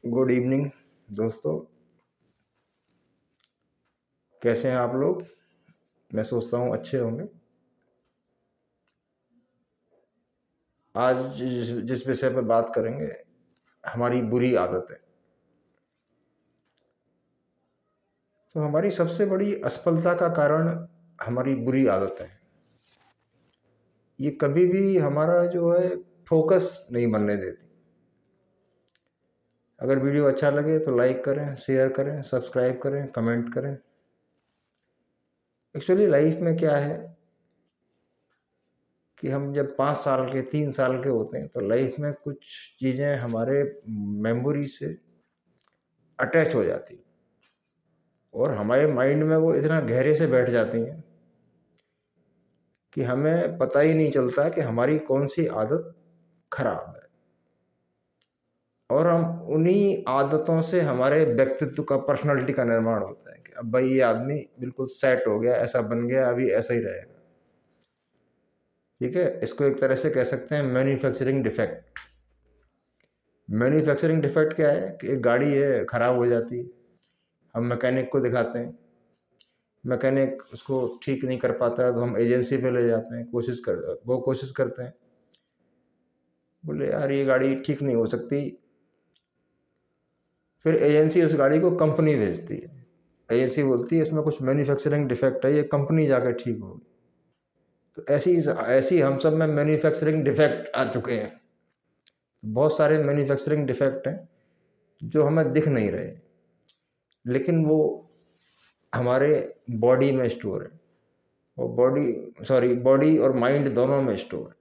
Good evening दोस्तों। कैसे हैं आप लोग? मैं सोचता हूँ अच्छे होंगे। आज जिस विषय पर बात करेंगे, हमारी बुरी आदतें। तो हमारी सबसे बड़ी असफलता का कारण हमारी बुरी आदतें हैं। ये कभी भी हमारा जो है फोकस नहीं बनने देती। अगर वीडियो अच्छा लगे तो लाइक करें, शेयर करें, सब्सक्राइब करें, कमेंट करें। एक्चुअली लाइफ में क्या है कि हम जब 5 साल के 3 साल के होते हैं तो लाइफ में कुछ चीज़ें हमारे मेमोरी से अटैच हो जाती और हमारे माइंड में वो इतना गहरे से बैठ जाती हैं कि हमें पता ही नहीं चलता कि हमारी कौन सी आदत खराब है। और हम उन्हीं आदतों से हमारे व्यक्तित्व का, पर्सनालिटी का निर्माण होता है कि अब भाई ये आदमी बिल्कुल सेट हो गया, ऐसा बन गया, अभी ऐसा ही रहेगा। ठीक है, इसको एक तरह से कह सकते हैं मैन्युफैक्चरिंग डिफेक्ट। मैन्युफैक्चरिंग डिफेक्ट क्या है कि एक गाड़ी है, खराब हो जाती है, हम मैकेनिक को दिखाते हैं, मैकेनिक उसको ठीक नहीं कर पाता है तो हम एजेंसी पे ले जाते हैं, वो कोशिश करते हैं, बोले यार ये गाड़ी ठीक नहीं हो सकती। फिर एजेंसी उस गाड़ी को कंपनी भेजती है, एजेंसी बोलती है इसमें कुछ मैन्युफैक्चरिंग डिफेक्ट है, ये कंपनी जाकर ठीक होगी। तो ऐसी ऐसी हम सब में मैन्युफैक्चरिंग डिफेक्ट आ चुके हैं। बहुत सारे मैन्युफैक्चरिंग डिफेक्ट हैं जो हमें दिख नहीं रहे, लेकिन वो हमारे बॉडी में स्टोर है, और बॉडी और माइंड दोनों में स्टोर है।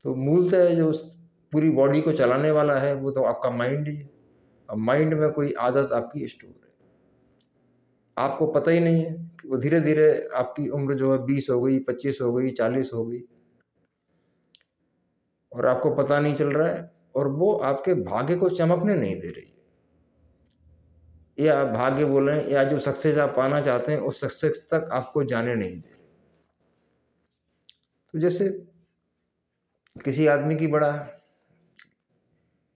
तो मूलतः जो पूरी बॉडी को चलाने वाला है वो तो आपका माइंड ही है। अब माइंड में कोई आदत आपकी स्टोर है, आपको पता ही नहीं है कि वो धीरे धीरे आपकी उम्र जो है 20 हो गई, 25 हो गई, 40 हो गई, और आपको पता नहीं चल रहा है, और वो आपके भाग्य को चमकने नहीं दे रही है, या भाग्य बोलें या जो सक्सेस आप पाना चाहते हैं उस सक्सेस तक आपको जाने नहीं दे रही। तो जैसे किसी आदमी की बड़ा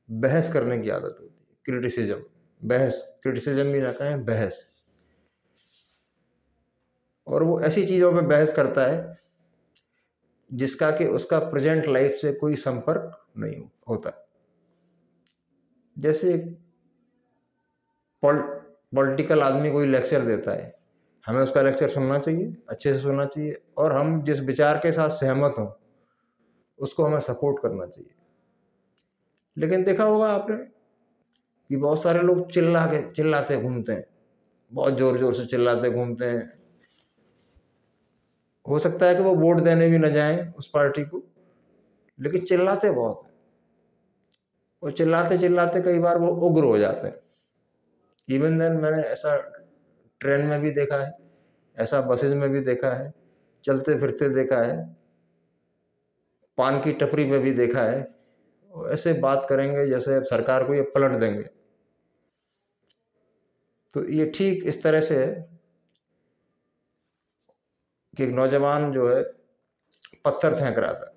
बहस करने की आदत होती है, क्रिटिसिज्म भी ना कहें, बहस। और वो ऐसी चीज़ों पे बहस करता है जिसका कि उसका प्रेजेंट लाइफ से कोई संपर्क नहीं होता। जैसे पॉलिटिकल आदमी कोई लेक्चर देता है, हमें उसका लेक्चर सुनना चाहिए, अच्छे से सुनना चाहिए, और हम जिस विचार के साथ सहमत हों उसको हमें सपोर्ट करना चाहिए। लेकिन देखा होगा आपने कि बहुत सारे लोग चिल्लाते घूमते हैं, बहुत जोर जोर से चिल्लाते घूमते हैं। हो सकता है कि वो वोट देने भी न जाएं उस पार्टी को, लेकिन चिल्लाते बहुत हैं, और चिल्लाते चिल्लाते कई बार वो उग्र हो जाते हैं। इवन देन मैंने ऐसा ट्रेन में भी देखा है, ऐसा बसेज में भी देखा है, चलते फिरते देखा है, पान की टपरी पे भी देखा है। ऐसे बात करेंगे जैसे अब सरकार को ये पलट देंगे। तो ये ठीक इस तरह से है कि एक नौजवान जो है पत्थर फेंक रहा था,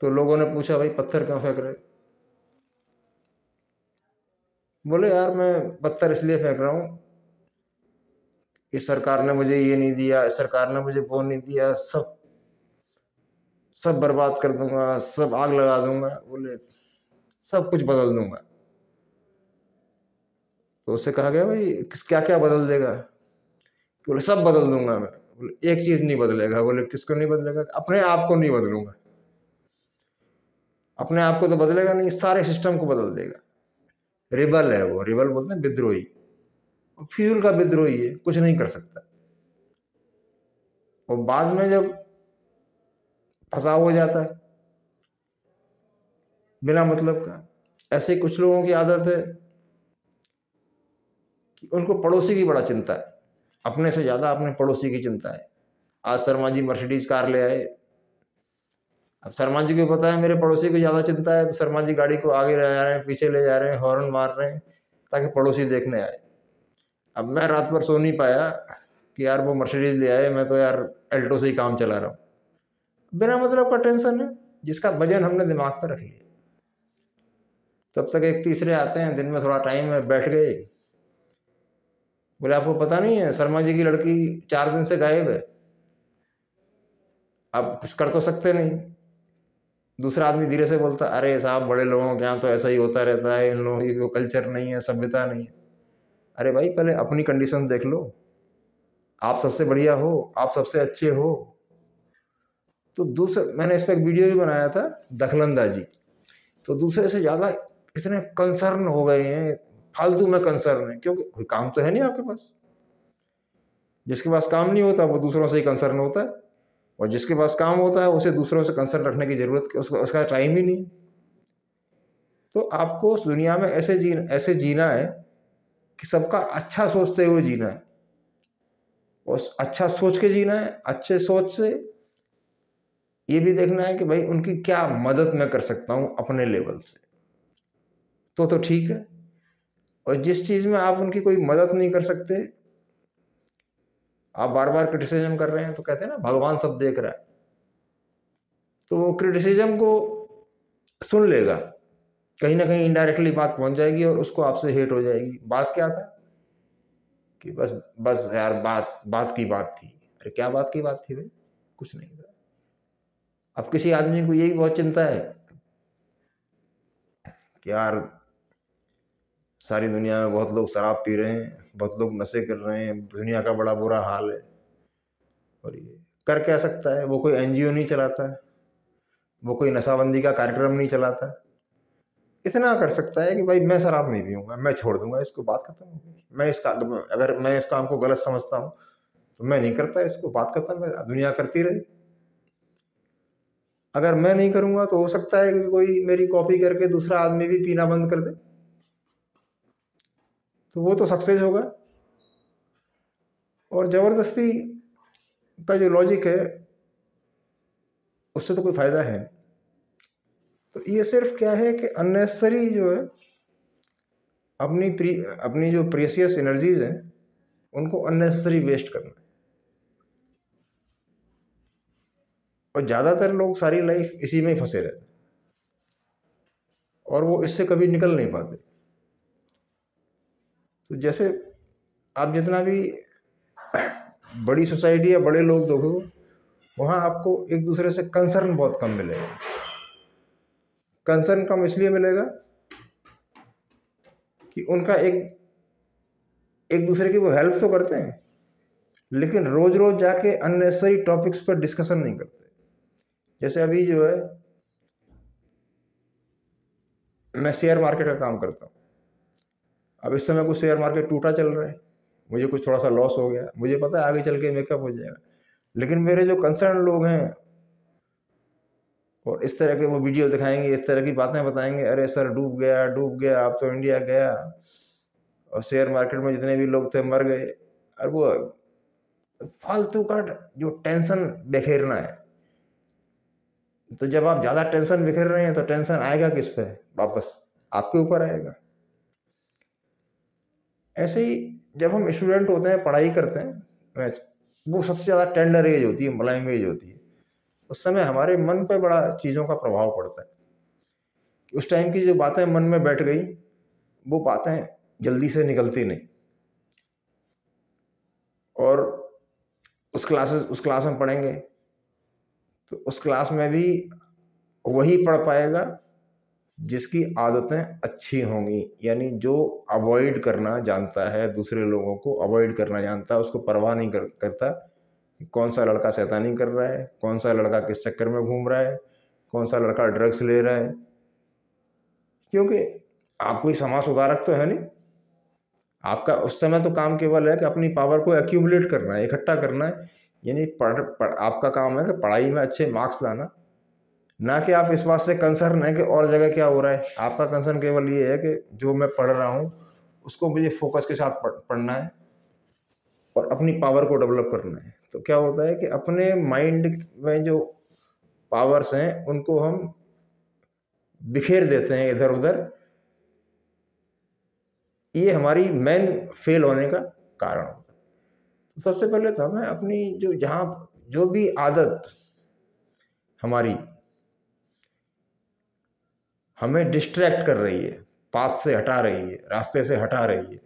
तो लोगों ने पूछा भाई पत्थर क्यों फेंक रहे? बोले यार मैं पत्थर इसलिए फेंक रहा हूँ कि सरकार ने मुझे ये नहीं दिया, सरकार ने मुझे वो नहीं दिया, सब सब बर्बाद कर दूंगा, सब आग लगा दूंगा, बोले सब कुछ बदल दूंगा। तो उससे कहा गया भाई किस क्या क्या बदल देगा? बोले सब बदल दूंगा मैं। बोले एक चीज नहीं बदलेगा। बोले किसको नहीं बदलेगा? अपने आप को नहीं बदलूंगा। अपने आप को तो बदलेगा नहीं, सारे सिस्टम को बदल देगा। रिबल है वो, रिबल बोलते हैं विद्रोही, फ्यूल का विद्रोही है, कुछ नहीं कर सकता। और बाद में जब फंसाव हो जाता है बिना मतलब का। ऐसे कुछ लोगों की आदत है कि उनको पड़ोसी की बड़ा चिंता है, अपने से ज्यादा अपने पड़ोसी की चिंता है। आज शर्मा जी मर्सिडीज कार ले आए, अब शर्मा जी को पता है मेरे पड़ोसी को ज्यादा चिंता है, तो शर्मा जी गाड़ी को आगे ले जा रहे हैं, पीछे ले जा रहे हैं, हॉर्न मार रहे हैं ताकि पड़ोसी देखने आए। अब मैं रात भर सो नहीं पाया कि यार वो मर्सिडीज ले आए, मैं तो यार अल्टो से ही काम चला रहा हूँ। बिना मतलब का टेंशन है जिसका वजन हमने दिमाग पर रख लिया। तब तक एक तीसरे आते हैं, दिन में थोड़ा टाइम है, बैठ गए, बोले आपको पता नहीं है शर्मा जी की लड़की 4 दिन से गायब है, आप कुछ कर तो सकते नहीं। दूसरा आदमी धीरे से बोलता, अरे साहब बड़े लोगों के यहाँ तो ऐसा ही होता रहता है, इन लोगों की कोई कल्चर नहीं है, सभ्यता नहीं है। अरे भाई पहले अपनी कंडीशन देख लो, आप सबसे बढ़िया हो, आप सबसे अच्छे हो। तो दूसरे, मैंने इस पर एक वीडियो भी बनाया था, दखलंदाजी। तो दूसरे से ज़्यादा इतने कंसर्न हो गए हैं, फालतू में कंसर्न है, क्योंकि कोई काम तो है नहीं आपके पास। जिसके पास काम नहीं होता वो दूसरों से ही कंसर्न होता है, और जिसके पास काम होता है उसे दूसरों से कंसर्न रखने की जरूरत, उसका टाइम ही नहीं। तो आपको उस दुनिया में ऐसे जीना है कि सबका अच्छा सोचते हुए जीना है, और अच्छा सोच के जीना है। अच्छे सोच से ये भी देखना है कि भाई उनकी क्या मदद मैं कर सकता हूँ अपने लेवल से, तो ठीक है। और जिस चीज़ में आप उनकी कोई मदद नहीं कर सकते, आप बार बार क्रिटिसिज्म कर रहे हैं, तो कहते हैं ना भगवान सब देख रहा है, तो वो क्रिटिसिज्म को सुन लेगा, कहीं ना कहीं इनडायरेक्टली बात पहुंच जाएगी और उसको आपसे हेट हो जाएगी। बात क्या था कि बस बस यार बात बात की बात थी। अरे क्या बात की बात थी भाई, कुछ नहीं था। अब किसी आदमी को यही बहुत चिंता है कि यार सारी दुनिया में बहुत लोग शराब पी रहे हैं, बहुत लोग नशे कर रहे हैं, दुनिया का बड़ा बुरा हाल है, और ये कर क्या सकता है? वो कोई एनजीओ नहीं चलाता है, वो कोई नशाबंदी का कार्यक्रम नहीं चलाता। इतना कर सकता है कि भाई मैं शराब नहीं पीऊंगा, मैं छोड़ दूंगा इसको, बात खत्म हो गई। अगर मैं इस काम को गलत समझता हूँ तो मैं नहीं करता इसको, बात खत्म है, दुनिया करती रहे। अगर मैं नहीं करूंगा तो हो सकता है कि कोई मेरी कॉपी करके दूसरा आदमी भी पीना बंद कर दे, तो वो तो सक्सेस होगा। और जबरदस्ती का जो लॉजिक है उससे तो कोई फायदा है नहीं। तो ये सिर्फ क्या है कि अननेसेसरी जो है, अपनी जो प्रेशियस एनर्जीज हैं उनको अननेसेसरी वेस्ट करना है। और ज़्यादातर लोग सारी लाइफ इसी में ही फंसे रहते हैं, और वो इससे कभी निकल नहीं पाते। तो जैसे आप जितना भी बड़ी सोसाइटी या बड़े लोग देखो, वहाँ आपको एक दूसरे से कंसर्न बहुत कम मिलेगा। कंसर्न कम इसलिए मिलेगा कि उनका एक दूसरे की वो हेल्प तो करते हैं, लेकिन रोज रोज जाके अननेसेसरी टॉपिक्स पर डिस्कशन नहीं करते। जैसे अभी जो है, मैं शेयर मार्केट का काम करता हूँ। अब इस समय कुछ शेयर मार्केट टूटा चल रहा है, मुझे कुछ थोड़ा सा लॉस हो गया, मुझे पता है आगे चल के मेकअप हो जाएगा। लेकिन मेरे जो कंसर्न लोग हैं और इस तरह के वो वीडियो दिखाएंगे, इस तरह की बातें बताएंगे, अरे सर डूब गया डूब गया, अब तो इंडिया गया, और शेयर मार्केट में जितने भी लोग थे मर गए। और वो फालतू का जो टेंशन बिखेरना है, तो जब आप ज़्यादा टेंशन बिखेर रहे हैं तो टेंशन आएगा किस पे? वापस आपके ऊपर आएगा। ऐसे ही जब हम स्टूडेंट होते हैं, पढ़ाई करते हैं, वो सबसे ज़्यादा टेंडर एज होती है, मुलायम एज होती है। उस समय हमारे मन पे बड़ा चीज़ों का प्रभाव पड़ता है। उस टाइम की जो बातें मन में बैठ गई, वो बातें जल्दी से निकलती नहीं। और उस क्लास में पढ़ेंगे तो उस क्लास में भी वही पढ़ पाएगा जिसकी आदतें अच्छी होंगी, यानी जो अवॉइड करना जानता है, दूसरे लोगों को अवॉइड करना जानता है, उसको परवाह नहीं करता कि कौन सा लड़का शैतानी कर रहा है, कौन सा लड़का किस चक्कर में घूम रहा है, कौन सा लड़का ड्रग्स ले रहा है। क्योंकि आप कोई समाज सुधारक तो है नहीं, आपका उस समय तो काम केवल है कि अपनी पावर को एक्यूमुलेट करना है, इकट्ठा करना है। यानी आपका काम है कि पढ़ाई में अच्छे मार्क्स लाना, ना कि आप इस बात से कंसर्न है कि और जगह क्या हो रहा है। आपका कंसर्न केवल ये है कि जो मैं पढ़ रहा हूँ उसको मुझे फोकस के साथ पढ़ना है और अपनी पावर को डेवलप करना है। तो क्या होता है कि अपने माइंड में जो पावर्स हैं उनको हम बिखेर देते हैं इधर उधर। ये हमारी मेन फेल होने का कारण होता है। तो सबसे पहले तो हमें अपनी जो भी आदत हमारी हमें डिस्ट्रैक्ट कर रही है, पाथ से हटा रही है, रास्ते से हटा रही है,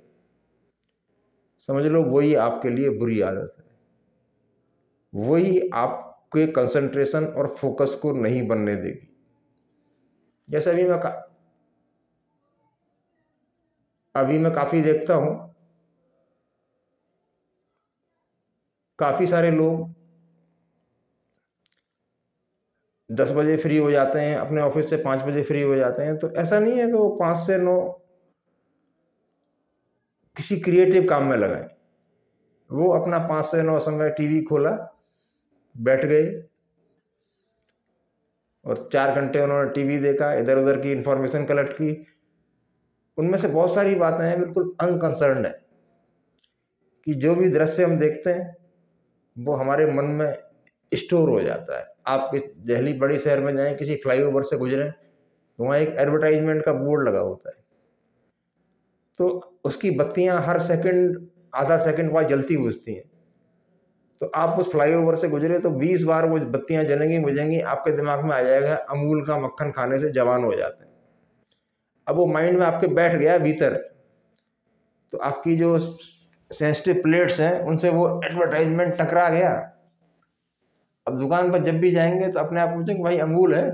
समझ लो वही आपके लिए बुरी आदत है। वही आपके कंसंट्रेशन और फोकस को नहीं बनने देगी। जैसे अभी मैं काफ़ी देखता हूँ, काफ़ी सारे लोग 10 बजे फ्री हो जाते हैं, अपने ऑफिस से 5 बजे फ्री हो जाते हैं। तो ऐसा नहीं है कि वो 5 से 9 किसी क्रिएटिव काम में लगाएं। वो अपना 5 से 9 समय टीवी खोला, बैठ गए और 4 घंटे उन्होंने टीवी देखा, इधर उधर की इंफॉर्मेशन कलेक्ट की। उनमें से बहुत सारी बातें हैं बिल्कुल अनकंसर्न्ड है, कि जो भी दृश्य हम देखते हैं वो हमारे मन में स्टोर हो जाता है। आप दिल्ली बड़े शहर में जाएं, किसी फ्लाईओवर से गुजरें तो वहाँ एक एडवर्टाइजमेंट का बोर्ड लगा होता है, तो उसकी बत्तियां हर सेकंड आधा सेकंड बाद जलती बुझती हैं। तो आप उस फ्लाईओवर से गुजरे तो 20 बार वो बत्तियां जलेंगी बुझेंगी, आपके दिमाग में आ जाएगा अमूल का मक्खन खाने से जवान हो जाते हैं। अब वो माइंड में आपके बैठ गया भीतर, तो आपकी जो सेंसिटिव प्लेट्स हैं उनसे वो एडवर्टाइजमेंट टकरा गया। अब दुकान पर जब भी जाएंगे तो अपने आप पूछेंगे भाई अमूल है।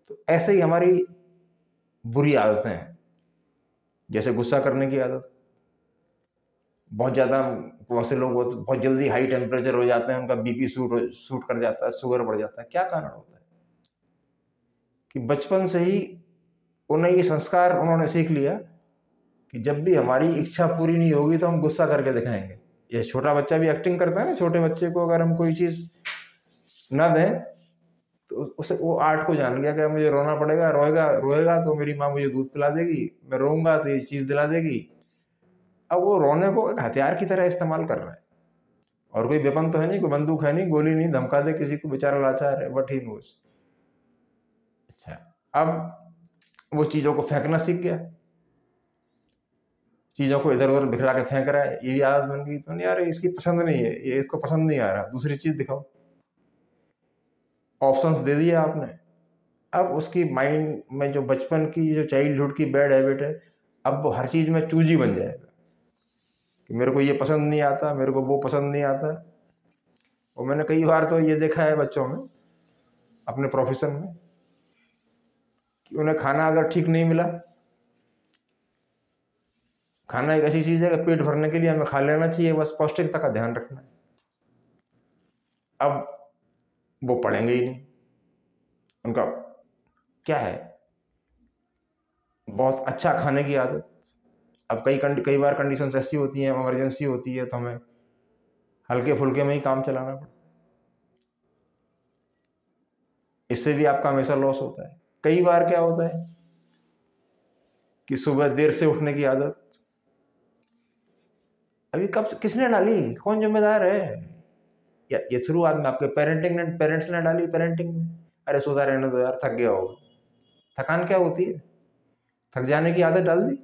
तो ऐसे ही हमारी बुरी आदतें हैं, जैसे गुस्सा करने की आदत। बहुत ज़्यादा बहुत से लोग बहुत जल्दी हाई टेम्परेचर हो जाते हैं, उनका बीपी सूट कर जाता है, शुगर बढ़ जाता है। क्या कारण होता है? कि बचपन से ही उन्हें ये संस्कार उन्होंने सीख लिया कि जब भी हमारी इच्छा पूरी नहीं होगी तो हम गुस्सा करके दिखाएंगे। ये छोटा बच्चा भी एक्टिंग करता है ना, छोटे बच्चे को अगर हम कोई चीज़ ना दें तो उसे वो आर्ट को जान गया कि मुझे रोना पड़ेगा, रोएगा रोएगा तो मेरी माँ मुझे दूध पिला देगी, मैं रोऊंगा तो ये चीज़ दिला देगी। अब वो रोने को एक हथियार की तरह इस्तेमाल कर रहा है, और कोई वेपन तो है नहीं, कोई बंदूक है नहीं, गोली नहीं, धमका दे किसी को, बेचारा लाचार है, बट ही नोज। अच्छा, अब वो चीज़ों को फेंकना सीख गया, चीज़ों को इधर उधर बिखरा के फेंक रहा है, ये भी आदत बन गई। तो नहीं यार इसकी पसंद नहीं है, ये इसको पसंद नहीं आ रहा, दूसरी चीज़ दिखाओ। ऑप्शंस दे दिए आपने। अब उसकी माइंड में जो बचपन की जो चाइल्डहुड की बैड हैबिट है, अब वो हर चीज़ में चूजी बन जाएगा कि मेरे को ये पसंद नहीं आता, मेरे को वो पसंद नहीं आता। और मैंने कई बार तो ये देखा है बच्चों में, अपने प्रोफेशन में, कि उन्हें खाना अगर ठीक नहीं मिला, खाना एक ऐसी चीज़ है कि पेट भरने के लिए हमें खा लेना चाहिए, बस पौष्टिकता का ध्यान रखना है। अब वो पढ़ेंगे ही नहीं, उनका क्या है, बहुत अच्छा खाने की आदत। अब कई बार कंडीशंस ऐसी होती हैं, इमरजेंसी होती है, तो हमें हल्के फुल्के में ही काम चलाना पड़ता है। इससे भी आपका हमेशा लॉस होता है। कई बार क्या होता है कि सुबह देर से उठने की आदत, अभी कब किसने डाली, कौन जिम्मेदार है? या ये शुरुआत में आपके पेरेंट्स ने डाली पेरेंटिंग में, अरे सोता रहने दो यार, थक गया होगा। थकान क्या होती है? थक जाने की आदत डाल दी।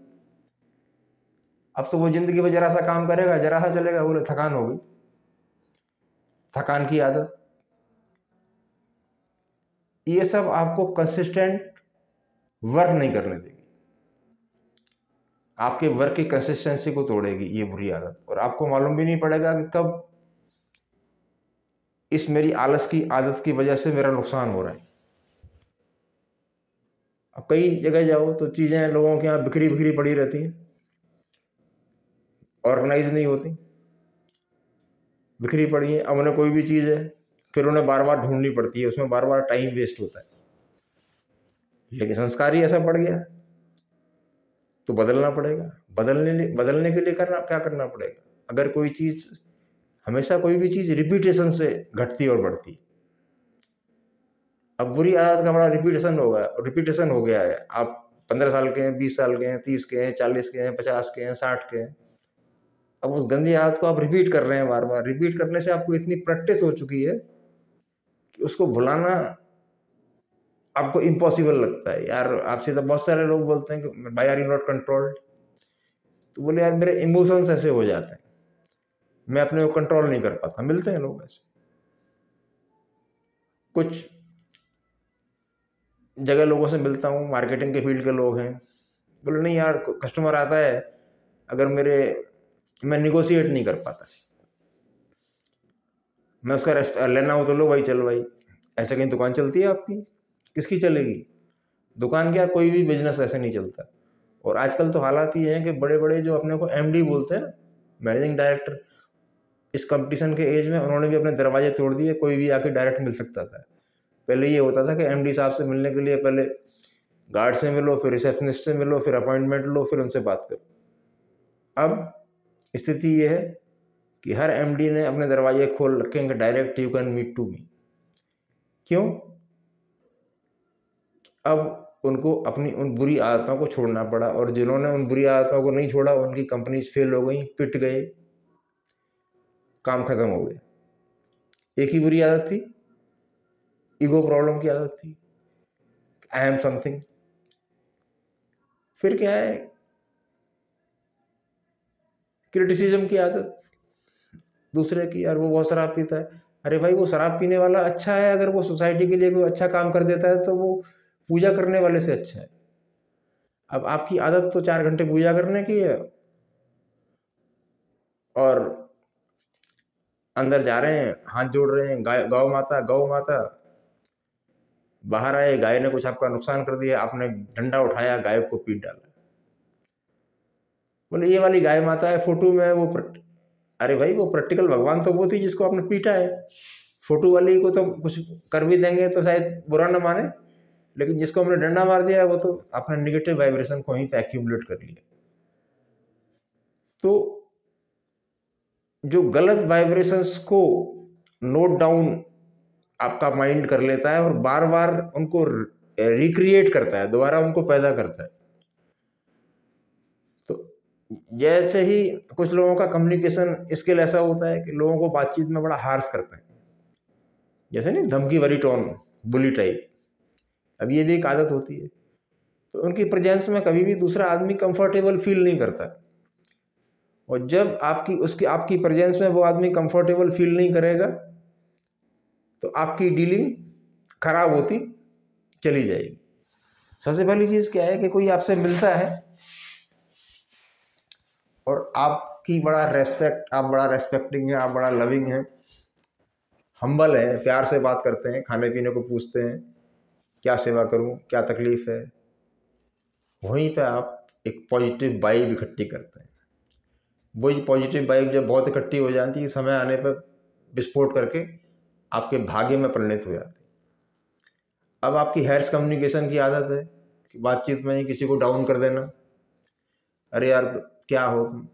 अब तो वो जिंदगी में जरा सा काम करेगा, जरा सा चलेगा, बोले थकान हो गई। थकान की आदत, ये सब आपको कंसिस्टेंट वर्क नहीं करने देगी, आपके वर्क की कंसिस्टेंसी को तोड़ेगी ये बुरी आदत। और आपको मालूम भी नहीं पड़ेगा कि कब इस मेरी आलस की आदत की वजह से मेरा नुकसान हो रहा है। अब कई जगह जाओ तो चीज़ें लोगों के यहाँ बिखरी बिखरी पड़ी रहती हैं, ऑर्गेनाइज नहीं होती, बिखरी पड़ी है। अब उन्हें कोई भी चीज़ है, फिर उन्हें बार बार ढूंढनी पड़ती है, उसमें बार बार टाइम वेस्ट होता है। लेकिन संस्कार ही ऐसा पड़ गया, तो बदलना पड़ेगा। बदलने के लिए क्या करना पड़ेगा? अगर कोई चीज़ हमेशा, कोई भी चीज़ रिपीटेशन से घटती और बढ़ती, अब बुरी आदत का बड़ा रिपीटेशन हो गया है। आप 15 साल के हैं, 20 साल के हैं, 30 के हैं, 40 के हैं, 50 के हैं, 60 के हैं, अब उस गंदी आदत को आप रिपीट कर रहे हैं बार बार। रिपीट करने से आपको इतनी प्रैक्टिस हो चुकी है कि उसको भुलाना आपको इम्पॉसिबल लगता है। यार आपसे तो बहुत सारे लोग बोलते हैं कि भाई आर यू नॉट कंट्रोल्ड, तो बोले यार मेरे इमोशंस ऐसे हो जाते हैं, मैं अपने को कंट्रोल नहीं कर पाता। मिलते हैं लोग ऐसे। कुछ जगह लोगों से मिलता हूँ, मार्केटिंग के फील्ड के लोग हैं, बोले नहीं यार कस्टमर आता है, अगर मैं निगोशिएट नहीं कर पाता, मैं उसका लेना हो तो लो भाई, चल भाई। ऐसे कहीं दुकान चलती है आपकी? किसकी चलेगी? दुकान क्या, कोई भी बिजनेस ऐसे नहीं चलता। और आजकल तो हालात ये हैं कि बड़े बड़े जो अपने को एमडी बोलते हैं, मैनेजिंग डायरेक्टर, इस कंपटीशन के एज में उन्होंने भी अपने दरवाजे तोड़ दिए, कोई भी आके डायरेक्ट मिल सकता था। पहले ये होता था कि एमडी साहब से मिलने के लिए पहले गार्ड से मिलो, फिर रिसेप्शनिस्ट से मिलो, फिर अपॉइंटमेंट लो, फिर उनसे बात करो। अब स्थिति ये है कि हर एमडी ने अपने दरवाजे खोल रखे हैं, direct you can meet to me. क्यों? अब उनको अपनी उन बुरी आदतों को छोड़ना पड़ा, और जिन्होंने उन बुरी आदतों को नहीं छोड़ा उनकी कंपनीज फेल हो गई, पिट गए, काम खत्म हो गए। एक ही बुरी आदत थी, ईगो प्रॉब्लम की आदत थी, आई एम समथिंग। फिर क्या है, क्रिटिसिज्म की आदत दूसरे की, यार वो बहुत शराब पीता है। अरे भाई वो शराब पीने वाला अच्छा है, अगर वो सोसाइटी के लिए कोई अच्छा काम कर देता है तो वो पूजा करने वाले से अच्छा है। अब आपकी आदत तो 4 घंटे पूजा करने की है, और अंदर जा रहे हैं, हाथ जोड़ रहे हैं, गाय गौ माता गौ माता। बाहर आए, गाय ने कुछ आपका नुकसान कर दिया, आपने डंडा उठाया, गाय को पीट डाला। बोले ये वाली गाय माता है फोटो में, अरे भाई वो प्रैक्टिकल भगवान तो वो थी जिसको आपने पीटा है। फोटो वाली को तो कुछ कर भी देंगे तो शायद बुरा ना माने, लेकिन जिसको हमने डंडा मार दिया है वो तो अपने निगेटिव वाइब्रेशन को ही पे एक्यूमुलेट कर लिया। तो जो गलत वाइब्रेशंस को नोट डाउन आपका माइंड कर लेता है और बार बार उनको रिक्रिएट करता है, दोबारा उनको पैदा करता है। तो जैसे ही कुछ लोगों का कम्युनिकेशन स्किल ऐसा होता है कि लोगों को बातचीत में बड़ा हार्श करता है, जैसे नहीं धमकी भरी टोन, बुली टाइप। अब ये भी एक आदत होती है। तो उनकी प्रेजेंस में कभी भी दूसरा आदमी कंफर्टेबल फील नहीं करता, और जब आपकी प्रेजेंस में वो आदमी कंफर्टेबल फील नहीं करेगा तो आपकी डीलिंग खराब होती चली जाएगी। सबसे पहली चीज क्या है कि कोई आपसे मिलता है और आपकी आप बड़ा रेस्पेक्टिंग है, आप बड़ा लविंग है, हम्बल है, प्यार से बात करते हैं, खाने पीने को पूछते हैं, क्या सेवा करूं, क्या तकलीफ है, वहीं पे आप एक पॉजिटिव वाइब इकट्ठी करते हैं। वही पॉजिटिव वाइब जब बहुत इकट्ठी हो जाती है, समय आने पर विस्फोट करके आपके भाग्य में परिणत हो जाती है। अब आपकी हैर्स कम्युनिकेशन की आदत है कि बातचीत में ही किसी को डाउन कर देना, अरे यार क्या हो तुम,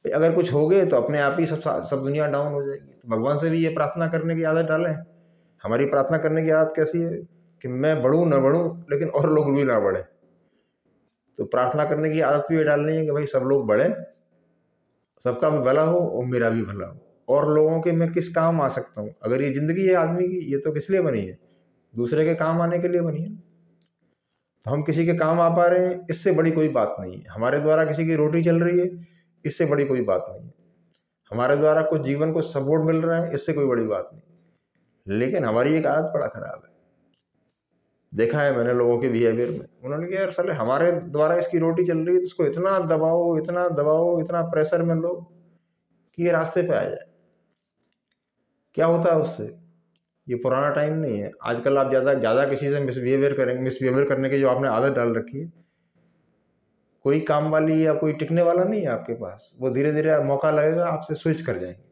अगर कुछ हो गए तो अपने आप ही सब दुनिया डाउन हो जाएगी। तो भगवान से भी ये प्रार्थना करने की आदत डालें। हमारी प्रार्थना करने की आदत कैसी है कि मैं बढ़ूं न बढ़ूं, लेकिन और लोग भी ना बढ़े। तो प्रार्थना करने की आदत भी ये डालनी है कि भाई सब लोग बढ़े, सबका भी भला हो और मेरा भी भला हो, और लोगों के मैं किस काम आ सकता हूँ। अगर ये जिंदगी है आदमी की, ये तो किस लिए बनी है? दूसरे के काम आने के लिए बनी है। तो हम किसी के काम आ पा रहे हैं, इससे बड़ी कोई बात नहीं है। हमारे द्वारा किसी की रोटी चल रही है, इससे बड़ी कोई बात नहीं है। हमारे द्वारा कुछ जीवन को सपोर्ट मिल रहा है, इससे कोई बड़ी बात नहीं। लेकिन हमारी एक आदत बड़ा खराब है, देखा है मैंने लोगों के बिहेवियर में। उन्होंने कहा यार साले हमारे द्वारा इसकी रोटी चल रही है तो उसको इतना दबाओ, इतना दबाओ, इतना प्रेशर में लो कि ये रास्ते पे आ जाए। क्या होता है उससे? ये पुराना टाइम नहीं है। आजकल आप ज़्यादा ज़्यादा किसी से मिसबिहेवियर करेंगे, मिसबिहेवियर करने की जो आपने आदत डाल रखी है, कोई काम वाली या कोई टिकने वाला नहीं है आपके पास। वो धीरे धीरे मौका लगेगा, आपसे स्विच कर जाएंगे।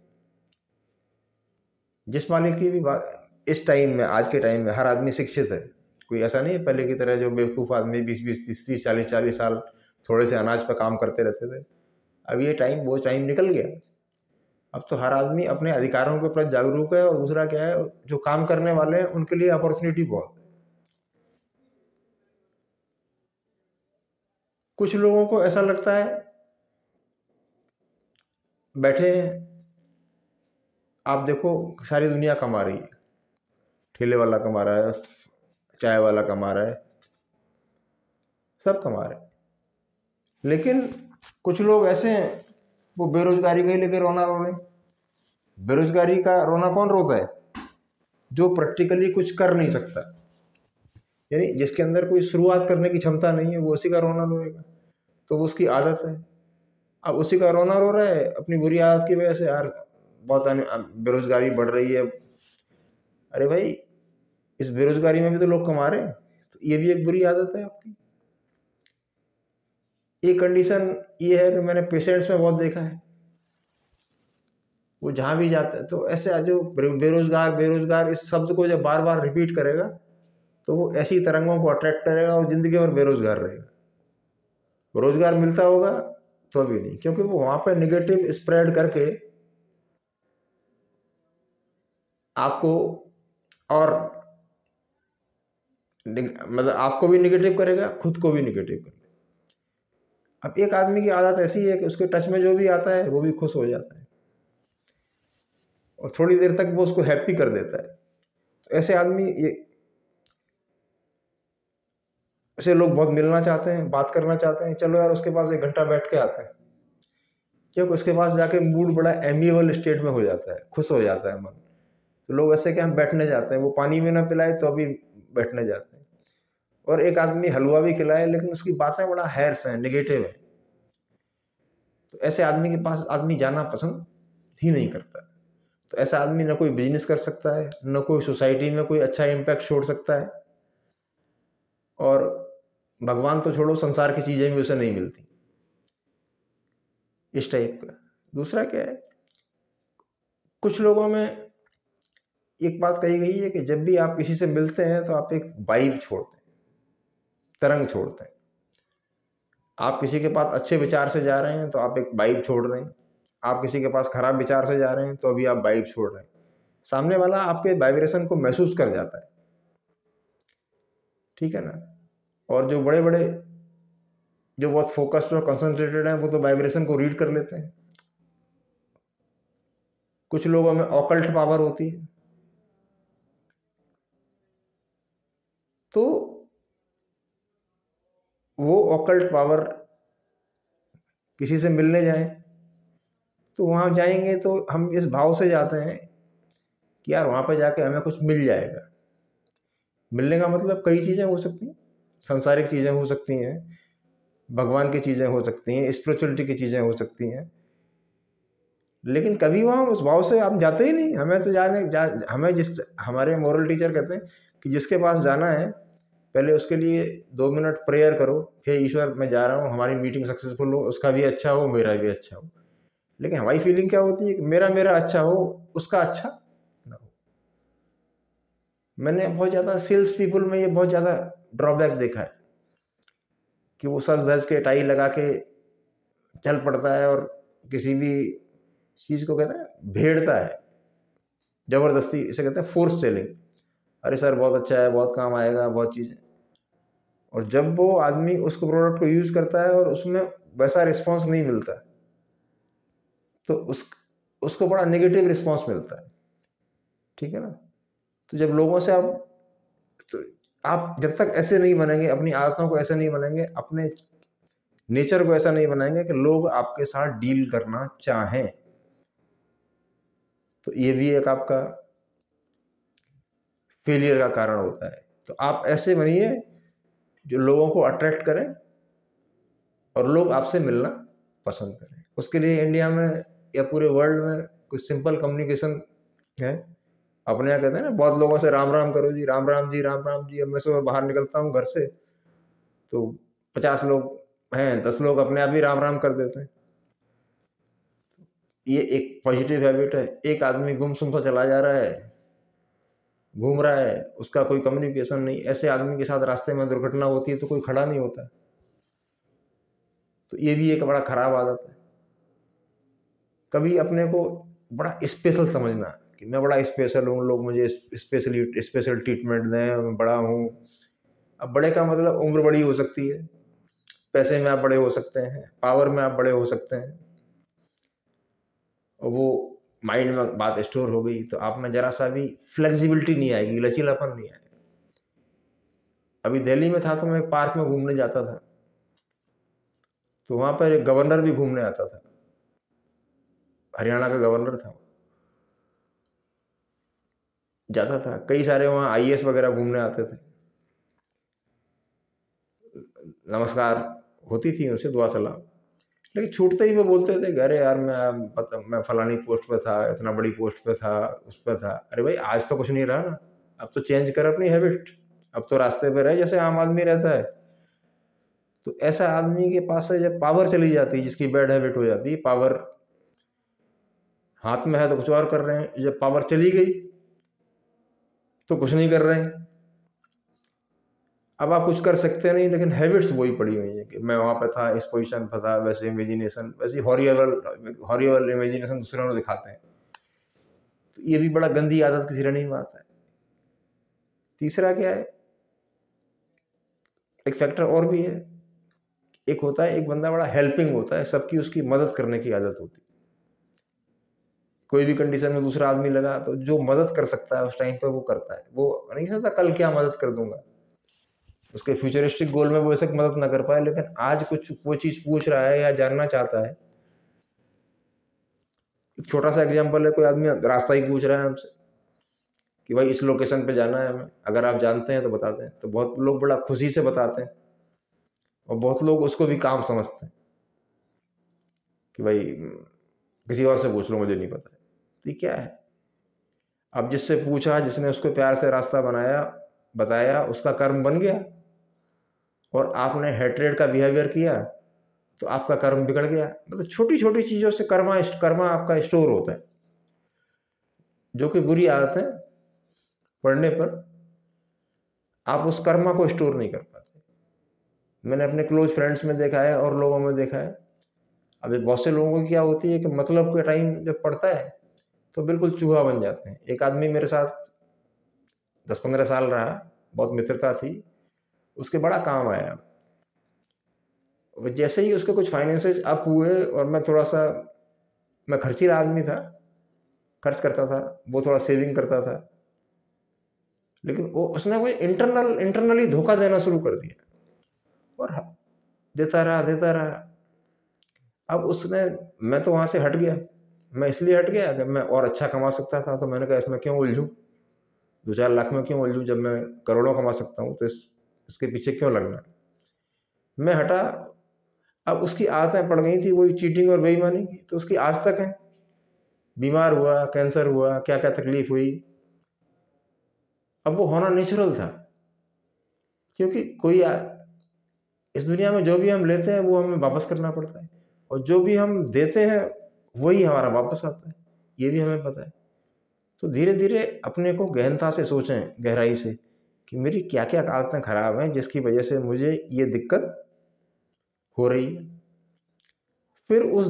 जिस मालिक की भी बात, इस टाइम में, आज के टाइम में हर आदमी शिक्षित है। कोई ऐसा नहीं है पहले की तरह जो बेवकूफ़ आदमी 20-20, 30-30, 40-40 साल थोड़े से अनाज पर काम करते रहते थे। अब ये टाइम, वो टाइम निकल गया। अब तो हर आदमी अपने अधिकारों के प्रति जागरूक है, और दूसरा क्या है, जो काम करने वाले हैं उनके लिए अपॉर्चुनिटी बहुत है। कुछ लोगों को ऐसा लगता है बैठे हैं, आप देखो सारी दुनिया कमा रही है, ठेले वाला कमा रहा है, चाय वाला कमा रहा है, सब कमा रहे हैं। लेकिन कुछ लोग ऐसे हैं, वो बेरोजगारी का ही लेकर रोना रो रहे हैं। बेरोजगारी का रोना कौन रोता है? जो प्रैक्टिकली कुछ कर नहीं सकता। यानी जिसके अंदर कोई शुरुआत करने की क्षमता नहीं है वो उसी का रोना रोएगा, तो वो उसकी आदत है। अब उसी का रोना रो रहा है अपनी बुरी आदत की वजह से, यार बहुत बेरोजगारी बढ़ रही है। अरे भाई, इस बेरोजगारी में भी तो लोग कमा रहे हैं, तो ये भी एक बुरी आदत है आपकी। ये कंडीशन ये है कि मैंने पेशेंट्स में बहुत देखा है, वो जहां भी जाता है तो ऐसे जो बेरोजगार बेरोजगार इस शब्द को जब बार बार रिपीट करेगा तो वो ऐसी तरंगों को अट्रैक्ट करेगा और जिंदगी भर बेरोजगार रहेगा। रोजगार मिलता होगा तो भी नहीं, क्योंकि वो वहां पर निगेटिव स्प्रेड करके आपको और मतलब आपको भी निगेटिव करेगा, खुद को भी निगेटिव करेगा। अब एक आदमी की आदत ऐसी है कि उसके टच में जो भी आता है वो भी खुश हो जाता है और थोड़ी देर तक वो उसको हैप्पी कर देता है। तो ऐसे आदमी ये ऐसे लोग बहुत मिलना चाहते हैं, बात करना चाहते हैं, चलो यार उसके पास 1 घंटा बैठ के आते हैं, क्योंकि उसके पास जाके मूड बड़ा एमिएबल स्टेट में हो जाता है, खुश हो जाता है मन। तो लोग ऐसे क्या हम बैठने जाते हैं, वो पानी भी ना पिलाए तो अभी बैठने जाते हैं। और एक आदमी हलवा भी खिलाए लेकिन उसकी बातें बड़ा हैर्स हैं, निगेटिव है, तो ऐसे आदमी के पास आदमी जाना पसंद ही नहीं करता। तो ऐसा आदमी ना कोई बिजनेस कर सकता है, न कोई सोसाइटी में कोई अच्छा इम्पैक्ट छोड़ सकता है, और भगवान तो छोड़ो संसार की चीजें भी उसे नहीं मिलती, इस टाइप का। दूसरा क्या है, कुछ लोगों में एक बात कही गई है कि जब भी आप किसी से मिलते हैं तो आप एक वाइब छोड़ते हैं, तरंग छोड़ते हैं। आप किसी के पास अच्छे विचार से जा रहे हैं तो आप एक वाइब छोड़ रहे हैं, आप किसी के पास खराब विचार से जा रहे हैं तो अभी आप वाइब छोड़ रहे हैं। सामने वाला आपके वाइब्रेशन को महसूस कर जाता है, ठीक है ना। और जो बड़े बड़े जो बहुत फोकस्ड और कंसंट्रेटेड हैं वो तो वाइब्रेशन को रीड कर लेते हैं। कुछ लोगों में ऑकल्ट पावर होती है, तो वो ऑकल्ट पावर किसी से मिलने जाएं तो वहां जाएंगे तो हम इस भाव से जाते हैं कि यार वहां पर जाके हमें कुछ मिल जाएगा। मिलने का मतलब कई चीजें हो सकती हैं, सांसारिक चीजें हो सकती हैं, भगवान की चीजें हो सकती हैं, स्पिरिचुअलिटी की चीजें हो सकती हैं, लेकिन कभी वहां उस भाव से आप जाते ही नहीं। हमें तो हमें हमारे मोरल टीचर कहते हैं कि जिसके पास जाना है पहले उसके लिए 2 मिनट प्रेयर करो, हे ईश्वर मैं जा रहा हूँ, हमारी मीटिंग सक्सेसफुल हो, उसका भी अच्छा हो मेरा भी अच्छा हो। लेकिन हमारी फीलिंग क्या होती है कि मेरा मेरा अच्छा हो, उसका अच्छा ना हो। मैंने बहुत ज़्यादा सेल्स पीपल में ये बहुत ज़्यादा ड्रॉबैक देखा है कि वो सच धज के टाई लगा के चल पड़ता है और किसी भी चीज़ को कहते हैं भेड़ता है, जबरदस्ती, इसे कहते हैं फोर्स सेलिंग। अरे सर बहुत अच्छा है, बहुत काम आएगा, बहुत चीज़ें। और जब वो आदमी उस प्रोडक्ट को यूज करता है और उसमें वैसा रिस्पॉन्स नहीं मिलता तो उसको बड़ा नेगेटिव रिस्पॉन्स मिलता है, ठीक है ना। तो जब लोगों से तो आप जब तक ऐसे नहीं बनेंगे, अपनी आदतों को ऐसे नहीं बनेंगे, अपने नेचर को ऐसा नहीं बनाएंगे कि लोग आपके साथ डील करना चाहें, तो ये भी एक आपका फेलियर का कारण होता है। तो आप ऐसे बनिए जो लोगों को अट्रैक्ट करें और लोग आपसे मिलना पसंद करें। उसके लिए इंडिया में या पूरे वर्ल्ड में कुछ सिंपल कम्युनिकेशन है। अपने यहाँ कहते हैं ना, बहुत लोगों से राम राम करो जी, राम राम जी, राम राम जी। अब मैं सुबह बाहर निकलता हूँ घर से तो 50 लोग हैं, 10 लोग अपने आप ही राम राम कर देते हैं। ये एक पॉजिटिव हैबिट है। एक आदमी गुमसुम सा चला जा रहा है, घूम रहा है, उसका कोई कम्युनिकेशन नहीं, ऐसे आदमी के साथ रास्ते में दुर्घटना होती है तो कोई खड़ा नहीं होता। तो ये भी एक बड़ा खराब आदत है। कभी अपने को बड़ा स्पेशल समझना कि मैं बड़ा स्पेशल हूँ, लोग मुझे स्पेशल ट्रीटमेंट दें, मैं बड़ा हूँ। अब बड़े का मतलब उम्र बड़ी हो सकती है, पैसे में आप बड़े हो सकते हैं, पावर में आप बड़े हो सकते हैं, और वो माइंड में बात स्टोर हो गई तो आप में जरा सा भी फ्लेक्सिबिलिटी नहीं आएगी, लचीलापन नहीं आएगा। अभी दिल्ली में था तो मैं एक पार्क में घूमने जाता था, तो वहां पर एक गवर्नर भी घूमने आता था, हरियाणा का गवर्नर था, जाता था। कई सारे वहाँ आईएएस वगैरह घूमने आते थे। नमस्कार होती थी उनसे, दुआ सलाम, लेकिन छूटते ही वो बोलते थे कि अरे यार मैं फलानी पोस्ट पे था, इतना बड़ी पोस्ट पे था, उस पे था। अरे भाई आज तो कुछ नहीं रहा ना, अब तो चेंज कर अपनी हैबिट, अब तो रास्ते पे रहे जैसे आम आदमी रहता है। तो ऐसा आदमी के पास से जब पावर चली जाती है, जिसकी बैड हैबिट हो जाती है, पावर हाथ में है तो कुछ और कर रहे हैं, जब पावर चली गई तो कुछ नहीं कर रहे हैं। अब आप कुछ कर सकते नहीं, लेकिन हैबिट्स वही पड़ी हुई है कि मैं वहां पे था, इस पोजीशन पर था, वैसे इमेजिनेशन, वैसी हॉरिबल हॉरिबल इमेजिनेशन दूसरों को दिखाते हैं। तो ये भी बड़ा गंदी आदत की श्रेणी में आता है। तीसरा क्या है, एक फैक्टर और भी है। एक होता है, एक बंदा बड़ा हेल्पिंग होता है, सबकी उसकी मदद करने की आदत होती है। कोई भी कंडीशन में दूसरा आदमी लगा तो जो मदद कर सकता है उस टाइम पे वो करता है। वो नहीं सोचता कल क्या मदद कर दूंगा, उसके फ्यूचरिस्टिक गोल में वो ऐसे मदद ना कर पाए, लेकिन आज कुछ वो चीज पूछ रहा है या जानना चाहता है। एक छोटा सा एग्जांपल है, कोई आदमी रास्ता ही पूछ रहा है हमसे कि भाई इस लोकेशन पे जाना है हमें, अगर आप जानते हैं तो बता दें। तो बहुत लोग बड़ा खुशी से बताते हैं, और बहुत लोग उसको भी काम समझते हैं कि भाई किसी और से पूछ लो, मुझे नहीं पता है। तो ये क्या है, अब जिससे पूछा, जिसने उसको प्यार से रास्ता बनाया, बताया, उसका कर्म बन गया, और आपने हेट्रेड का बिहेवियर किया तो आपका कर्म बिगड़ गया। मतलब छोटी छोटी चीजों से कर्मा कर्मा आपका स्टोर होता है, जो कि बुरी आदत है। पढ़ने पर आप उस कर्मा को स्टोर नहीं कर पाते। मैंने अपने क्लोज फ्रेंड्स में देखा है और लोगों में देखा है। अभी बहुत से लोगों की क्या होती है कि मतलब के टाइम जब पढ़ता है तो बिल्कुल चूहा बन जाते हैं। एक आदमी मेरे साथ 10-15 साल रहा, बहुत मित्रता थी, उसके बड़ा काम आया। जैसे ही उसके कुछ फाइनेंसेस अप हुए, और मैं खर्चीला आदमी था, खर्च करता था, वो थोड़ा सेविंग करता था, लेकिन वो उसने वो इंटरनली धोखा देना शुरू कर दिया, और देता रहा। अब उसने मैं तो वहां से हट गया। मैं इसलिए हट गया कि मैं और अच्छा कमा सकता था, तो मैंने कहा इसमें क्यों उलझूं, 2-4 लाख में क्यों उलझूं, जब मैं करोड़ों कमा सकता हूं, तो इसके पीछे क्यों लगना। मैं हटा। अब उसकी आदतें पड़ गई थी वही चीटिंग और बेईमानी की, तो उसकी आज तक है। बीमार हुआ, कैंसर हुआ, क्या क्या तकलीफ हुई। अब वो होना नेचुरल था, क्योंकि इस दुनिया में जो भी हम लेते हैं वो हमें वापस करना पड़ता है, और जो भी हम देते हैं वही हमारा वापस आता है, ये भी हमें पता है। तो धीरे धीरे अपने को गहनता से सोचें, गहराई से, कि मेरी क्या क्या आदतें खराब हैं जिसकी वजह से मुझे ये दिक्कत हो रही है। फिर उस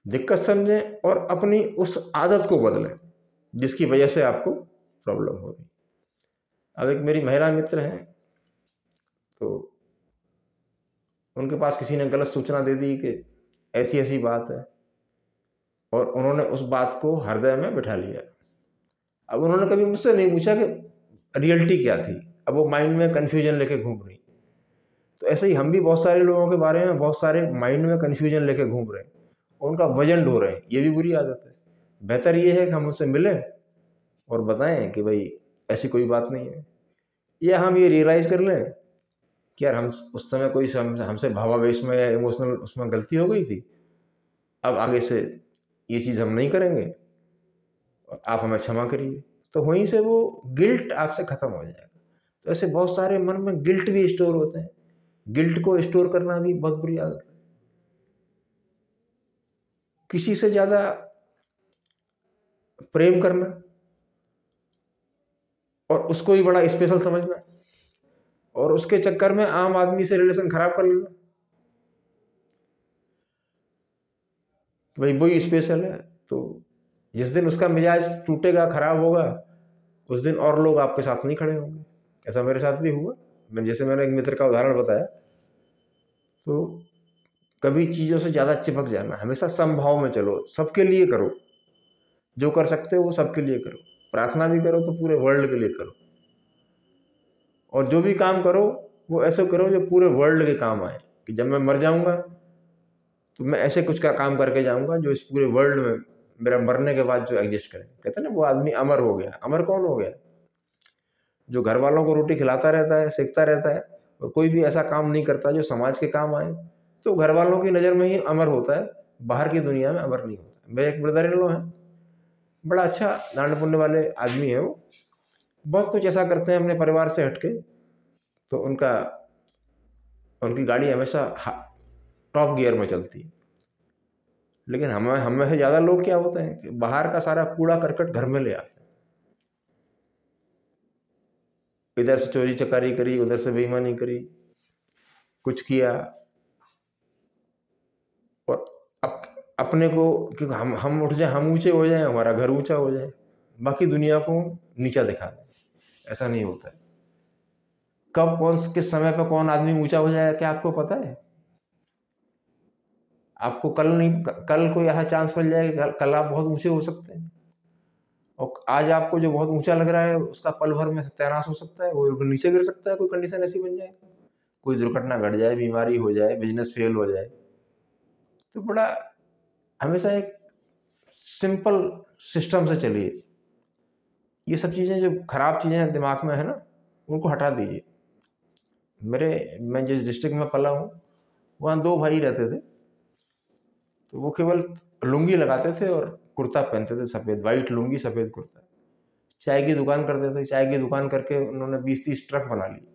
दिक्कत समझें और अपनी उस आदत को बदलें जिसकी वजह से आपको प्रॉब्लम हो रही। अब एक मेरी महिला मित्र हैं, तो उनके पास किसी ने गलत सूचना दे दी कि ऐसी ऐसी बात है, और उन्होंने उस बात को हृदय में बिठा लिया। अब उन्होंने कभी मुझसे नहीं पूछा कि रियलिटी क्या थी, अब वो माइंड में कन्फ्यूजन लेके घूम रही। तो ऐसे ही हम भी बहुत सारे लोगों के बारे में बहुत सारे माइंड में कन्फ्यूजन लेके घूम रहे हैं, और उनका वजन ढो रहे हैं। ये भी बुरी आदत है। बेहतर ये है कि हम उससे मिलें और बताएं कि भाई ऐसी कोई बात नहीं है, या हम ये रियलाइज कर लें कि यार हम उस समय कोई हमसे भावावेश में या इमोशनल उसमें गलती हो गई थी, अब आगे से ये चीज़ हम नहीं करेंगे, और आप हमें क्षमा करिए। तो वहीं से वो गिल्ट आपसे खत्म हो जाएगा। तो ऐसे बहुत सारे मन में गिल्ट भी स्टोर होते हैं। गिल्ट को स्टोर करना भी बहुत बुरी आदत है। किसी से ज्यादा प्रेम करना और उसको ही बड़ा स्पेशल समझना, और उसके चक्कर में आम आदमी से रिलेशन खराब कर लेना, भाई वही स्पेशल है। तो जिस दिन उसका मिजाज टूटेगा, खराब होगा, उस दिन और लोग आपके साथ नहीं खड़े होंगे। ऐसा मेरे साथ भी हुआ। जैसे मैंने एक मित्र का उदाहरण बताया, तो कभी चीजों से ज्यादा चिपक जाना, हमेशा समभाव में चलो, सबके लिए करो, जो कर सकते हो वो सबके लिए करो। प्रार्थना भी करो तो पूरे वर्ल्ड के लिए करो, और जो भी काम करो वो ऐसे करो जो पूरे वर्ल्ड के काम आए, कि जब मैं मर जाऊंगा तो मैं ऐसे कुछ का काम करके जाऊंगा जो इस पूरे वर्ल्ड में मेरा मरने के बाद जो एग्जिस्ट करे। कहते हैं ना, वो आदमी अमर हो गया। अमर कौन हो गया? जो घर वालों को रोटी खिलाता रहता है, सेकता रहता है और कोई भी ऐसा काम नहीं करता जो समाज के काम आए, तो घर वालों की नज़र में ही अमर होता है, बाहर की दुनिया में अमर नहीं होता। मेरे एक ब्रदर इन लॉ है, बड़ा अच्छा दान पुण्य वाले आदमी है, वो बहुत कुछ ऐसा करते हैं अपने परिवार से हटके, तो उनकी गाड़ी हमेशा टॉप गियर में चलती है। लेकिन हम में से ज़्यादा लोग क्या होते हैं कि बाहर का सारा कूड़ा करकट घर में ले आते हैं। इधर से चोरी चकारी करी, उधर से बेईमानी करी, कुछ किया, और अपने को कि हम उठ जाए, हम ऊंचे हो जाए, हमारा घर ऊंचा हो जाए, बाकी दुनिया को नीचा दिखा दें। ऐसा नहीं होता है। कब कौन किस समय पर कौन आदमी ऊंचा हो जाए क्या आपको पता है? आपको कल कोई ऐसा चांस मिल जाएगा, कल आप बहुत ऊंचे हो सकते हैं, और आज आपको जो बहुत ऊंचा लग रहा है उसका पल भर में सत्यानाश हो सकता है, वो नीचे गिर सकता है। कोई कंडीशन ऐसी बन जाए, कोई दुर्घटना घट जाए, बीमारी हो जाए, बिजनेस फेल हो जाए, तो बड़ा हमेशा एक सिंपल सिस्टम से चलिए। ये सब चीज़ें जो खराब चीज़ें दिमाग में है ना, उनको हटा दीजिए। मैं जिस डिस्ट्रिक्ट में पला हूँ, वहाँ 2 भाई रहते थे, तो वो केवल लुंगी लगाते थे और कुर्ता पहनते थे, सफ़ेद, वाइट लुंगी, सफ़ेद कुर्ता। चाय की दुकान करते थे, चाय की दुकान करके उन्होंने 20-30 ट्रक बना लिए,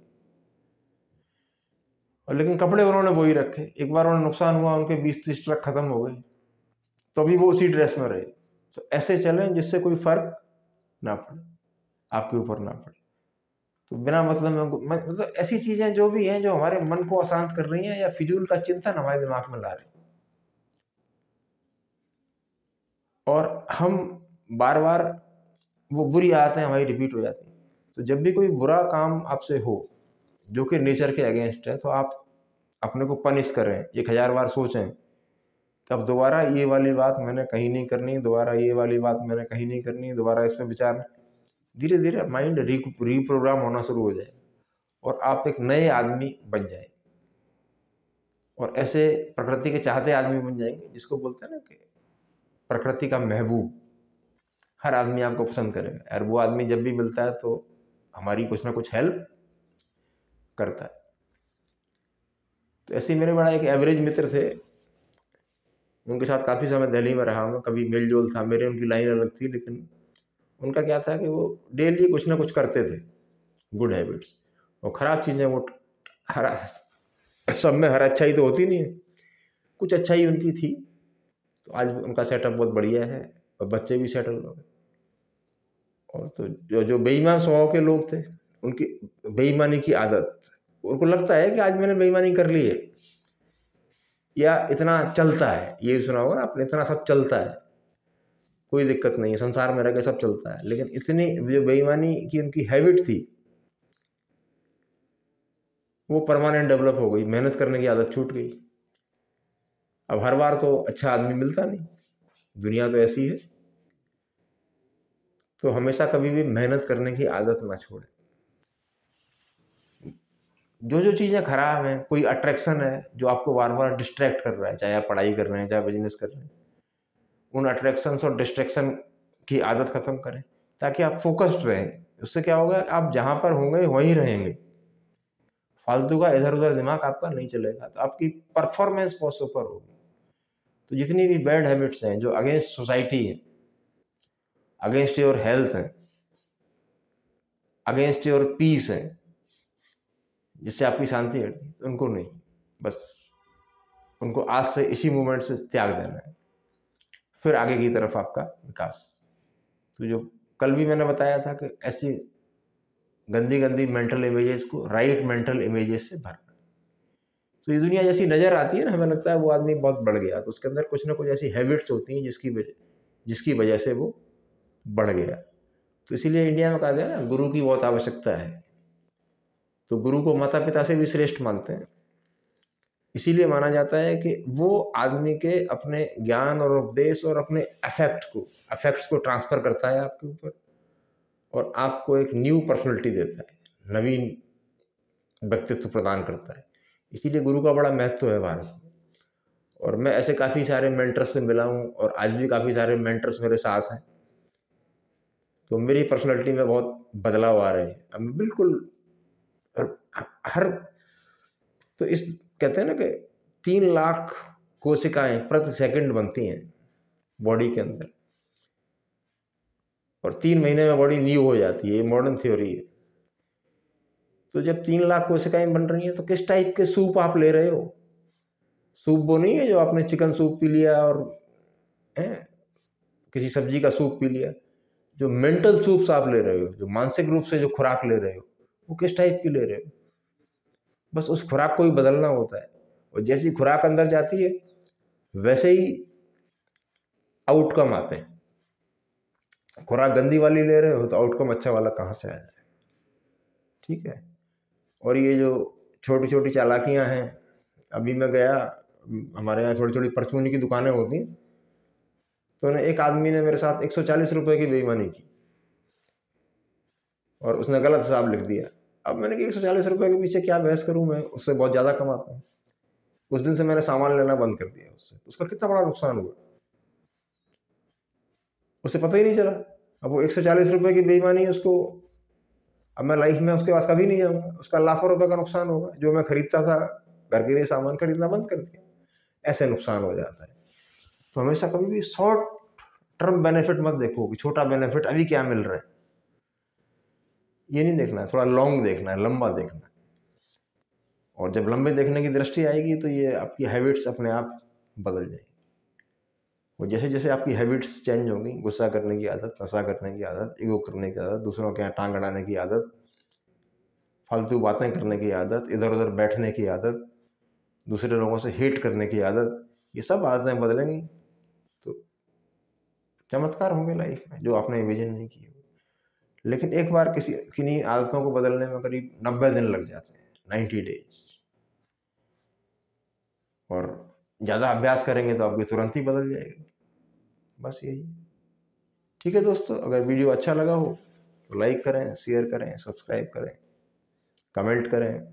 और लेकिन कपड़े उन्होंने वही रखे। एक बार उन्हें नुकसान हुआ, उनके 20-30 ट्रक खत्म हो गए, तो अभी वो उसी ड्रेस में रहे। तो ऐसे चलें जिससे कोई फर्क ना पड़े, आपके ऊपर ना पड़े। तो बिना मतलब ऐसी चीजें जो भी हैं जो हमारे मन को अशांत कर रही हैं या फिजूल का चिंतन हमारे दिमाग में ला रही हैं, और हम बार बार वो बुरी आदतें हमारी रिपीट हो जाती हैं। तो जब भी कोई बुरा काम आपसे हो जो कि नेचर के अगेंस्ट है, तो आप अपने को पनिश करें, 1000 बार सोचें कि अब दोबारा ये वाली बात मैंने कहीं नहीं करनी, दोबारा ये वाली बात मैंने कहीं नहीं करनी, दोबारा इसमें विचार। धीरे धीरे माइंड रीप्रोग्राम होना शुरू हो जाए और आप एक नए आदमी बन जाए, और ऐसे प्रकृति के चाहते आदमी बन जाएंगे, जिसको बोलते हैं ना कि प्रकृति का महबूब। हर आदमी आपको पसंद करेगा, और वो आदमी जब भी मिलता है तो हमारी कुछ ना कुछ हेल्प करता है। तो ऐसे ही मेरे बड़ा एक एवरेज मित्र थे, उनके साथ काफ़ी समय दिल्ली में रहा हूँ, कभी मेल जोल था, मेरे उनकी लाइन अलग थी, लेकिन उनका क्या था कि वो डेली कुछ ना कुछ करते थे, गुड हैबिट्स। और ख़राब चीज़ें वो हर सब में हर अच्छाई तो होती नहीं है, कुछ अच्छाई उनकी थी। तो आज उनका सेटअप बहुत बढ़िया है और बच्चे भी सेटल हो गए। और तो जो बेईमान स्वभाव के लोग थे, उनकी बेईमानी की आदत, उनको लगता है कि आज मैंने बेईमानी कर ली है, या इतना चलता है, ये सुना होगा ना आपने, इतना सब चलता है, कोई दिक्कत नहीं है, संसार में रह के सब चलता है। लेकिन इतनी जो बेईमानी की उनकी हैबिट थी, वो परमानेंट डेवलप हो गई, मेहनत करने की आदत छूट गई। अब हर बार तो अच्छा आदमी मिलता नहीं, दुनिया तो ऐसी है। तो हमेशा कभी भी मेहनत करने की आदत ना छोड़े। जो चीज़ें खराब हैं, कोई अट्रैक्शन है जो आपको बार बार डिस्ट्रैक्ट कर रहा है, चाहे आप पढ़ाई कर रहे हैं, चाहे बिजनेस कर रहे हैं, उन अट्रैक्शंस और डिस्ट्रैक्शन की आदत खत्म करें, ताकि आप फोकस्ड रहें। उससे क्या होगा, आप जहाँ पर होंगे वहीं रहेंगे, फालतू का इधर उधर दिमाग आपका नहीं चलेगा, तो आपकी परफॉर्मेंस बहुत सुपर होगी। तो जितनी भी बैड हैबिट्स हैं जो अगेंस्ट सोसाइटी है, अगेंस्ट योर हेल्थ है, अगेंस्ट योर पीस है, जिससे आपकी शांति हटती, तो उनको नहीं, बस उनको आज से इसी मूवमेंट से त्याग देना है, फिर आगे की तरफ आपका विकास। तो जो कल भी मैंने बताया था कि ऐसी गंदी गंदी मेंटल इमेजेस को राइट मेंटल इमेजेस से भरना। तो ये दुनिया जैसी नज़र आती है ना, हमें लगता है वो आदमी बहुत बढ़ गया, तो उसके अंदर कुछ ना कुछ ऐसी हैबिट्स होती हैं जिसकी वजह से वो बढ़ गया। तो इसीलिए इंडिया में कहा गया ना, गुरु की बहुत आवश्यकता है। तो गुरु को माता पिता से भी श्रेष्ठ मानते हैं, इसीलिए माना जाता है कि वो आदमी के अपने ज्ञान और उपदेश और अपने अफेक्ट्स को ट्रांसफर करता है आपके ऊपर, और आपको एक न्यू पर्सनैलिटी देता है, नवीन व्यक्तित्व प्रदान करता है। इसीलिए गुरु का बड़ा महत्व है भारत में। और मैं ऐसे काफ़ी सारे मेंटर्स से मिला हूँ, और आज भी काफ़ी सारे मेंटर्स मेरे साथ हैं, तो मेरी पर्सनैलिटी में बहुत बदलाव आ रहे हैं। अब मैं बिल्कुल हर तो इस कहते हैं ना कि 3 लाख कोशिकाएं प्रति सेकंड बनती हैं बॉडी के अंदर, और 3 महीने में बॉडी न्यू हो जाती है। ये मॉडर्न थ्योरी है। तो जब 3 लाख कोशिकाएं बन रही हैं तो किस टाइप के सूप आप ले रहे हो? सूप वो नहीं है जो आपने चिकन सूप पी लिया और किसी सब्जी का सूप पी लिया। जो मेंटल सूप्स आप ले रहे हो, जो मानसिक रूप से जो खुराक ले रहे हो, वो किस टाइप की ले रहे हो? बस उस खुराक को ही बदलना होता है, और जैसी खुराक अंदर जाती है वैसे ही आउटकम आते हैं। खुराक गंदी वाली ले रहे हो तो आउटकम अच्छा वाला कहाँ से आया? ठीक है। और ये जो छोटी छोटी चालाकियां हैं, अभी मैं गया, हमारे यहाँ थोड़ी थोड़ी परचूनी की दुकानें होती हैं, तो एक आदमी ने मेरे साथ 140 रुपए की बेईमानी की और उसने गलत हिसाब लिख दिया। अब मैंने कहा 140 रुपए के पीछे क्या बहस करूं, मैं उससे बहुत ज़्यादा कमाता हूँ। उस दिन से मैंने सामान लेना बंद कर दिया उससे। उसका कितना बड़ा नुकसान हुआ, उसे पता ही नहीं चला। अब वो 140 रुपए की बेईमानी है उसको, अब मैं लाइफ में उसके पास कभी नहीं जाऊंगा। उसका लाखों रुपए का नुकसान होगा। जो मैं खरीदता था, घर के लिए सामान खरीदना बंद कर दिया। ऐसे नुकसान हो जाता है। तो हमेशा कभी भी शॉर्ट टर्म बेनिफिट मत देखो कि छोटा बेनिफिट अभी क्या मिल रहा है, ये नहीं देखना है। थोड़ा लॉन्ग देखना है, लंबा देखना है। और जब लंबे देखने की दृष्टि आएगी तो ये आपकी हैबिट्स अपने आप बदल जाएगी। और जैसे जैसे आपकी हैबिट्स चेंज होंगी, गुस्सा करने की आदत, नशा करने की आदत, ईगो करने की आदत, दूसरों के यहाँ टांग अड़ाने की आदत, फालतू बातें करने की आदत, इधर उधर बैठने की आदत, दूसरे लोगों से हेट करने की आदत, ये सब आदतें बदलेंगी तो चमत्कार होंगे लाइफ में जो आपने इमेजिन नहीं किए। लेकिन एक बार किसी किन्हीं आदतों को बदलने में करीब 90 दिन लग जाते हैं, 90 डेज। और ज़्यादा अभ्यास करेंगे तो आपकी तुरंत ही बदल जाएगी। बस यही। ठीक है दोस्तों, अगर वीडियो अच्छा लगा हो तो लाइक करें, शेयर करें, सब्सक्राइब करें, कमेंट करें।